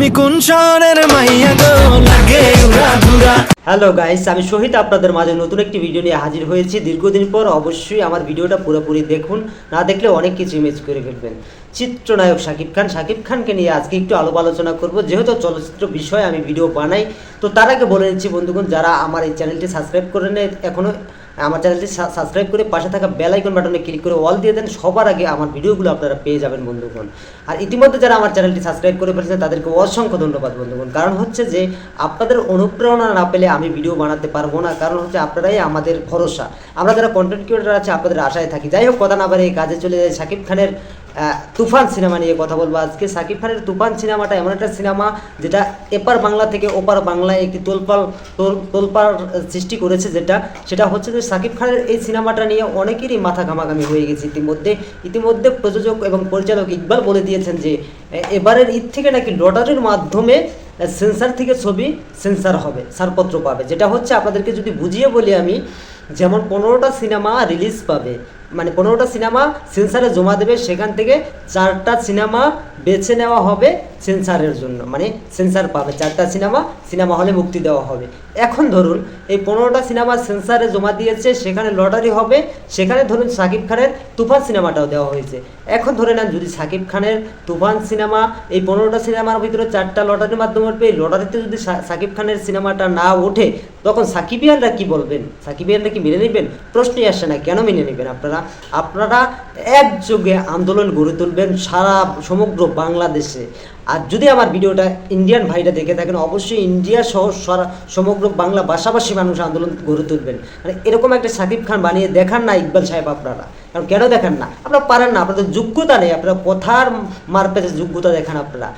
তুমি কোন শহরের মাইয়া গো লাগে উড়াধুরা। হ্যালো গাইস, আমি শহীদ আপনাদের মাঝে নতুন একটি ভিডিও নিয়ে হাজির হয়েছি। দীর্ঘদিন পর অবশ্যই আমার ভিডিওটা পুরোপুরি দেখুন, না দেখলে অনেক কিছু মিস করে ফেলবেন। চিত্রনায়ক শাকিব খানকে নিয়ে আজকে একটু আলোচনা করব। যেহেতু চলচ্চিত্র বিষয়ে আমি ভিডিও বানাই, তো তার আগে বলে নিচ্ছি বন্ধুগণ, যারা আমার এই চ্যানেলটি সাবস্ক্রাইব করে নেয় এখনও, আমার চ্যানেলটি সাবস্ক্রাইব করে পাশে থাকা বেল আইকন বাটনে ক্লিক করে অল দিয়ে দেন। সবার আগে আমার ভিডিওগুলো আপনারা পেয়ে যাবেন বন্ধুগণ। আর ইতিমধ্যে যারা আমার চ্যানেলটি সাবস্ক্রাইব করে ফেলেছেন তাদেরকে অসংখ্য ধন্যবাদ বন্ধুগণ। কারণ হচ্ছে যে আপনাদের অনুপ্রেরণা না পেলে আমি ভিডিও বানাতে পারবো না। কারণ হচ্ছে আপনারাই আমাদের ভরসা। আমরা যারা কন্টেন্ট ক্রিয়েটর আছে আপনাদের আশায় থাকি। যাই হোক, কথা না বাড়িয়ে কাজে চলে যায়। শাকিব খানের তুফান সিনেমা নিয়ে কথা বলবো আজকে। শাকিব খানের তুফান সিনেমাটা এমন একটা সিনেমা যেটা এপার বাংলা থেকে ওপার বাংলায় একটি তোলপাড় সৃষ্টি করেছে। সেটা হচ্ছে যে শাকিব খানের এই সিনেমাটা নিয়ে অনেকেরই মাথা ঘামাঘামি হয়ে গেছে ইতিমধ্যে প্রযোজক এবং পরিচালক ইকবাল বলে দিয়েছেন যে এবারের ঈদ থেকে নাকি লটারির মাধ্যমে সেন্সার থেকে ছবি সেন্সার হবে, ছাড়পত্র পাবে। যেটা হচ্ছে আপনাদেরকে যদি বুঝিয়ে বলি আমি, যেমন 15টা সিনেমা রিলিজ পাবে, মানে 15টা সিনেমা সেন্সারে জমা দেবে, সেখান থেকে 4টা সিনেমা বেছে নেওয়া হবে সেন্সারের জন্য, মানে সেন্সার পাবে 4টা সিনেমা হলে মুক্তি দেওয়া হবে। এখন ধরুন এই 15টা সিনেমা সেন্সারে জমা দিয়েছে, সেখানে লটারি হবে, সেখানে ধরুন শাকিব খানের তুফান সিনেমাটাও দেওয়া হয়েছে। এখন ধরে নেন যদি শাকিব খানের তুফান সিনেমা এই 15টা সিনেমার ভিতরে 4টা লটারির মাধ্যমে উঠবে, এই লটারিতে যদি শাকিব খানের সিনেমাটা না ওঠে, তখন সাকিবিয়ানরা কি বলবেন? সাকিবিয়ানরা কি মেনে নেবেন? প্রশ্নই আসে না। কেন মেনে নেবেন? আপনারা একযোগে আন্দোলন গড়ে তুলবেন সারা সমগ্র বাংলাদেশে। আর যদি আমার ভিডিওটা ইন্ডিয়ান ভাইরা দেখে থাকেন, অবশ্যই ইন্ডিয়া সহ সমগ্র বাংলা ভাষাভাষী মানুষ আন্দোলন গড়ে তুলবেন। মানে এরকম একটা শাকিব খান বানিয়ে দেখান না ইকবাল সাহেব আপনারা। কারণ কেন দেখান না? আপনারা পারেন না, আপনাদের যোগ্যতা নেই। আপনারা কথার মারপেটে যোগ্যতা দেখান আপনারা।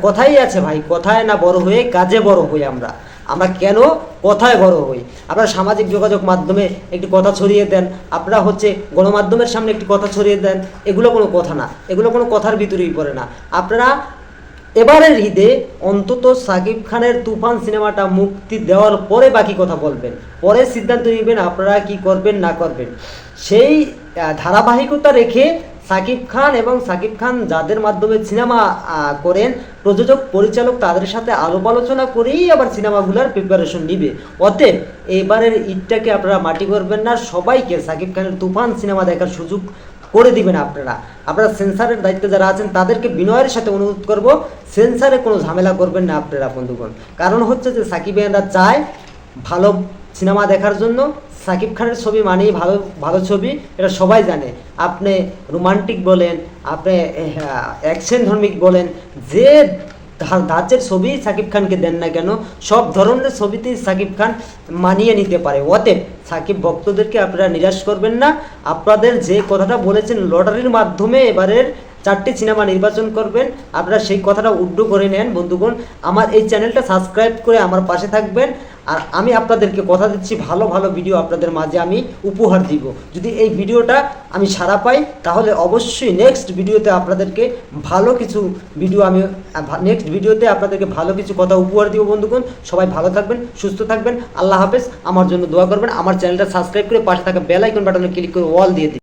কথাই আছে ভাই, কথায় না বড় হয়ে কাজে বড় হই আমরা কেন কথায় বড় হই? আপনারা সামাজিক যোগাযোগ মাধ্যমে একটি কথা ছড়িয়ে দেন, আপনারা হচ্ছে গণমাধ্যমের সামনে একটি কথা ছড়িয়ে দেন, এগুলো কোনো কথা না, এগুলো কোনো কথার ভিতরেই পড়ে না। আপনারা এবারের ঈদে অন্তত শাকিব খানের তুফান সিনেমাটা মুক্তি দেওয়ার পরে বাকি কথা বলবেন, পরে সিদ্ধান্ত নেবেন আপনারা কি করবেন না করবেন। সেই ধারাবাহিকতা রেখে শাকিব খান যাদের মাধ্যমে সিনেমা করেন, প্রযোজক পরিচালক, তাদের সাথে আলোচনা করেই আবার সিনেমাগুলোর প্রিপারেশন নিবে। অতএব এবারের ঈদটাকে আপনারা মাটি করবেন না, সবাইকে শাকিব খানের তুফান সিনেমা দেখার সুযোগ করে দিবেন। আপনারা সেন্সারের দায়িত্বে যারা আছেন তাদেরকে বিনয়ের সাথে অনুরোধ করব, সেন্সারে কোনো ঝামেলা করবেন না আপনারা বন্ধুগণ। কারণ হচ্ছে যে সাকিবিয়ানরা চায় ভালো সিনেমা দেখার জন্য। শাকিব খানের ছবি মানেই ভালো ছবি, এটা সবাই জানে। আপনি রোমান্টিক বলেন, আপনি অ্যাকশন ধর্মিক বলেন, যে ধাঁচের ছবি শাকিব খানকে দেন না কেন, সব ধরনের ছবিতেই শাকিব খান মানিয়ে নিতে পারে। অতএব শাকিব ভক্তদেরকে আপনারা নিরাশ করবেন না। আপনাদের যে কথাটা বলেছেন লটারির মাধ্যমে এবারের 4টি সিনেমা নির্বাচন করবেন, আপনারা সেই কথাটা উড্ড করে নেন বন্ধুগণ। আমার এই চ্যানেলটা সাবস্ক্রাইব করে আমার পাশে থাকবেন। আর আমি আপনাদেরকে কথা দিচ্ছি, ভালো ভিডিও আপনাদের মাঝে আমি উপহার দিব। যদি এই ভিডিওটা আমি সাড়া পাই, তাহলে অবশ্যই নেক্সট ভিডিওতে আপনাদেরকে ভালো কিছু কথা উপহার দিব বন্ধুগণ। সবাই ভালো থাকবেন, সুস্থ থাকবেন। আল্লাহ হাফেজ। আমার জন্য দোয়া করবেন। আমার চ্যানেলটা সাবস্ক্রাইব করে পাশে থাকা বেল আইকন বাটনে ক্লিক করে অল দিয়ে দিন।